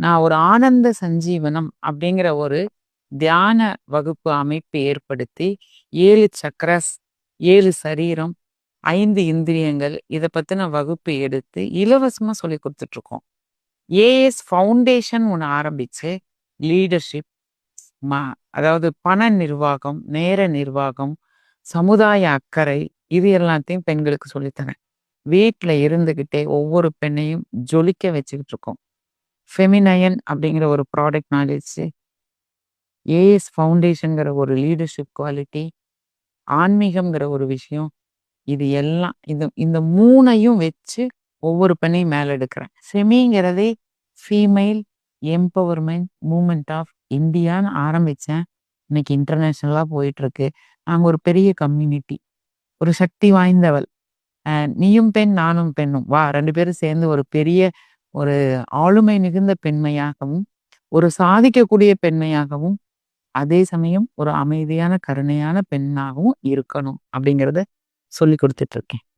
நான் ஒரு ஆனந்த சஞ்சீவனம் அப்படிங்கிற ஒரு தியான வகுப்பு அமைப்பு ஏற்படுத்தி 7 சக்ராஸ், 7 சரீரம், 5 இந்திரியங்கள் இத பத்தின வகுப்பு எடுத்து இலவசமா சொல்லிக் குடுத்துட்டு இருக்கோம். ஏஎஸ் ஃபவுண்டேஷன் ஒண்ணு ஆரம்பிச்சு லீடர்ஷிப் அதாவது பண நிர்வாகம், நேர நிர்வாகம், சமுதாய அக்கறை இது எல்லாத்தையும் பெண்களுக்கு சொல்லித்தரேன். வீட்ல இருந்துகிட்டே ஒவ்வொரு பெண்ணையும் ஜொலிக்க வச்சுக்கிட்டு இருக்கோம். ஃபெமினயன் அப்படிங்கிற ஒரு ப்ராடக்ட் நாலேஜ், ஏஎஸ் ஃபவுண்டேஷன்ங்கிற ஒரு லீடர்ஷிப் குவாலிட்டி, ஆன்மீகம்ங்கிற ஒரு விஷயம், இது எல்லாம் இந்த 3ஐயும் வச்சு ஒவ்வொரு பெண்ணையும் மேல எடுக்கிறேன். செமிங்கிறதே ஃபீமேல் எம்பவர்மெண்ட் மூவ்மெண்ட் ஆஃப் இந்தியான்னு ஆரம்பிச்சேன். இன்னைக்கு இன்டர்நேஷனலா போயிட்டு இருக்கு. நாங்க ஒரு பெரிய கம்யூனிட்டி. ஒரு சக்தி வாய்ந்தவள். நீயும் பெண் நானும் பெண்ணும் வா 2 பேரும் சேர்ந்து ஒரு பெரிய ஒரு ஆளுமை மிகுந்த பெண்மையாகவும், ஒரு சாதிக்கக்கூடிய பெண்மையாகவும், அதே சமயம் ஒரு அமைதியான கருணையான பெண்ணாகவும் இருக்கணும் அப்படிங்கிறத சொல்லிக் கொடுத்துட்டு இருக்கேன்.